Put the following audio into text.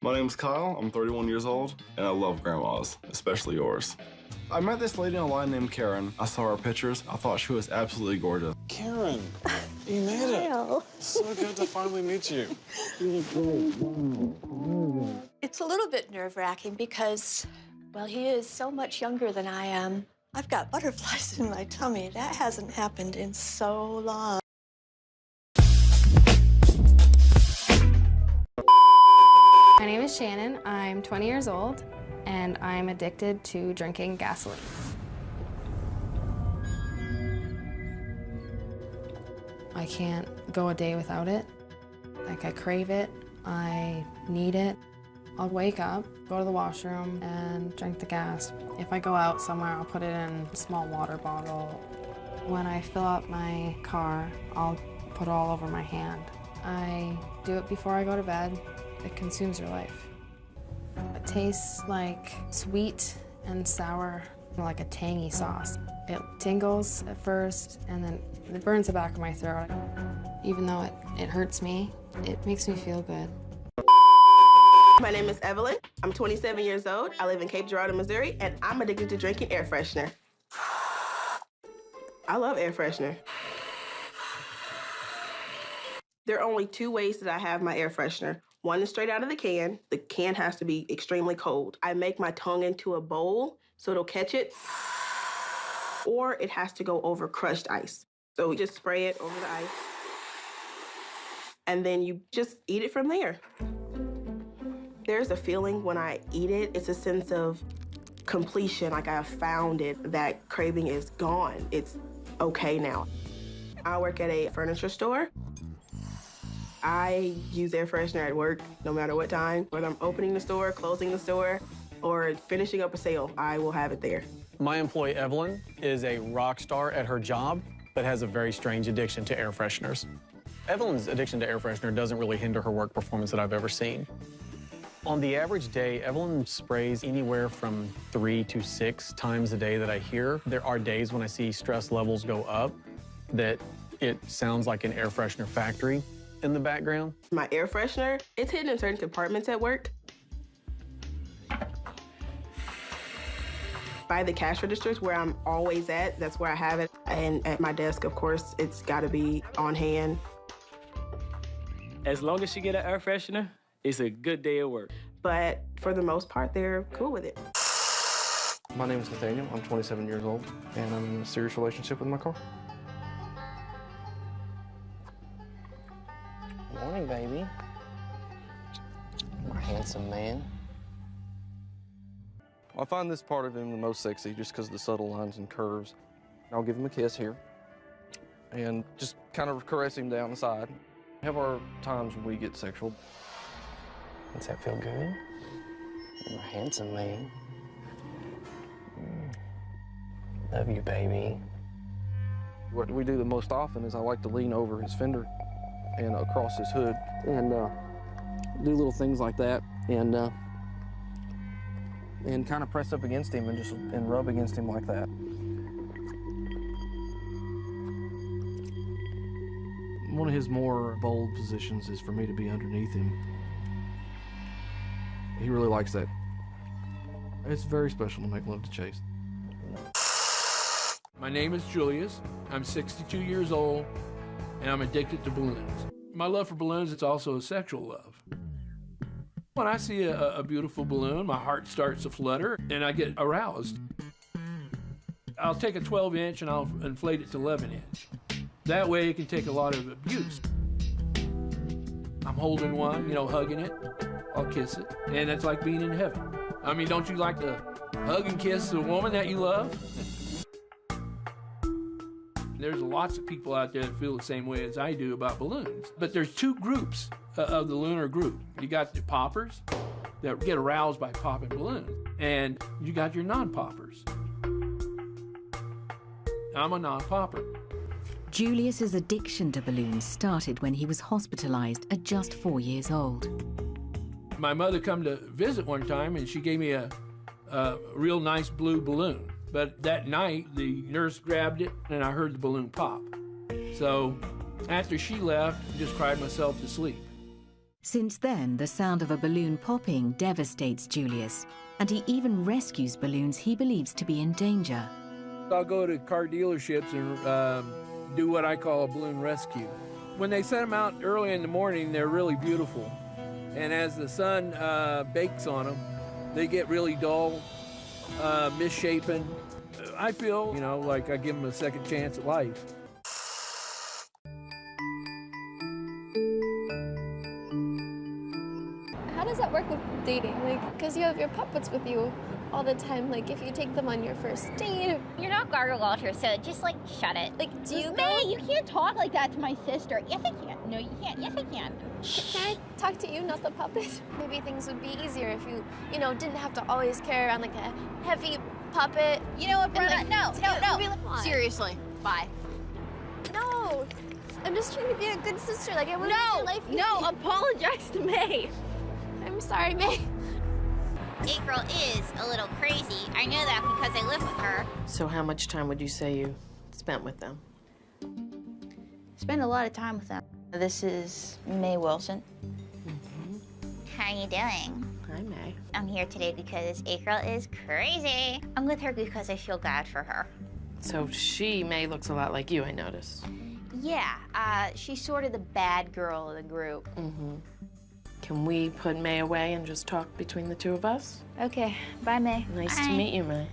My name's Kyle, I'm 31 years old, and I love grandmas, especially yours. I met this lady online named Karen. I saw her pictures. I thought she was absolutely gorgeous. Karen, you made it. So good to finally meet you. It's a little bit nerve-wracking because, well, he is so much younger than I am. I've got butterflies in my tummy. That hasn't happened in so long. My name is Shannon. I'm 20 years old, and I'm addicted to drinking gasoline. I can't go a day without it. Like, I crave it, I need it. I'll wake up, go to the washroom, and drink the gas. If I go out somewhere, I'll put it in a small water bottle. When I fill up my car, I'll put it all over my hand. I do it before I go to bed. It consumes your life. It tastes like sweet and sour, like a tangy sauce. It tingles at first, and then it burns the back of my throat. Even though it hurts me, it makes me feel good. My name is Evelyn. I'm 27 years old. I live in Cape Girardeau, Missouri, and I'm addicted to drinking air freshener. I love air freshener. There are only two ways that I have my air freshener. One is straight out of the can. The can has to be extremely cold. I make my tongue into a bowl so it'll catch it, or it has to go over crushed ice. So we just spray it over the ice, and then you just eat it from there. There's a feeling when I eat it, it's a sense of completion, like I found it. That craving is gone. It's okay now. I work at a furniture store. I use air freshener at work no matter what time. Whether I'm opening the store, closing the store, or finishing up a sale, I will have it there. My employee, Evelyn, is a rock star at her job, but has a very strange addiction to air fresheners. Evelyn's addiction to air freshener doesn't really hinder her work performance that I've ever seen. On the average day, Evelyn sprays anywhere from 3 to 6 times a day that I hear. There are days when I see stress levels go up that it sounds like an air freshener factory in the background. My air freshener, it's hidden in certain compartments at work. By the cash registers where I'm always at, that's where I have it. And at my desk, of course, it's gotta be on hand. As long as she get an air freshener, it's a good day at work. But for the most part, they're cool with it. My name is Nathaniel. I'm 27 years old, and I'm in a serious relationship with my car. Morning, baby. My handsome man. I find this part of him the most sexy just because of the subtle lines and curves. I'll give him a kiss here and just kind of caress him down the side. We have our times when we get sexual. Does that feel good? You're a handsome man. Love you, baby. What we do the most often is I like to lean over his fender and across his hood and do little things like that and kind of press up against him and rub against him like that. One of his more bold positions is for me to be underneath him. He really likes that. It's very special to make love to Chase. My name is Julius. I'm 62 years old, and I'm addicted to balloons. My love for balloons is also a sexual love. When I see a beautiful balloon, my heart starts to flutter, and I get aroused. I'll take a 12-inch and I'll inflate it to 11-inch. That way it can take a lot of abuse. I'm holding one, hugging it. I'll kiss it, and it's like being in heaven. I mean, don't you like to hug and kiss a woman that you love? There's lots of people out there that feel the same way as I do about balloons. But there's two groups of the lunar group. You got the poppers that get aroused by popping balloons, and you got your non-poppers. I'm a non-popper. Julius's addiction to balloons started when he was hospitalized at just 4 years old. My mother come to visit one time, and she gave me a real nice blue balloon. But that night, the nurse grabbed it, and I heard the balloon pop. So after she left, I just cried myself to sleep. Since then, the sound of a balloon popping devastates Julius, and he even rescues balloons he believes to be in danger. I'll go to car dealerships and do what I call a balloon rescue. When they set them out early in the morning, they're really beautiful. And as the sun bakes on them, they get really dull, misshapen. I feel, you know, like I give them a second chance at life. How does that work with dating? Like, because you have your puppets with you all the time. Like, if you take them on your first date. You're not Gargle Walter, so just, like, shut it. Like, do you May, you can't talk like that to my sister. Yes, I can. No, you can't. Yes, I can. Can I talk to you, not the puppet? Maybe things would be easier if you know, didn't have to always carry around, like, a heavy puppet. You know what, Bruna? Like, no. Like, Seriously, bye. No. I'm just trying to be a good sister. Like, I want to make your life easy. No, apologize to May. I'm sorry, May. April is a little crazy. I know that because I live with her. So how much time would you say you spent with them? Spend a lot of time with them. This is May Wilson. How are you doing? Hi, May. I'm here today because April is crazy. I'm with her because I feel bad for her. So May looks a lot like you, I noticed. Yeah, she's sort of the bad girl of the group. Can we put May away and just talk between the two of us? Okay, bye, May. Nice to meet you, May.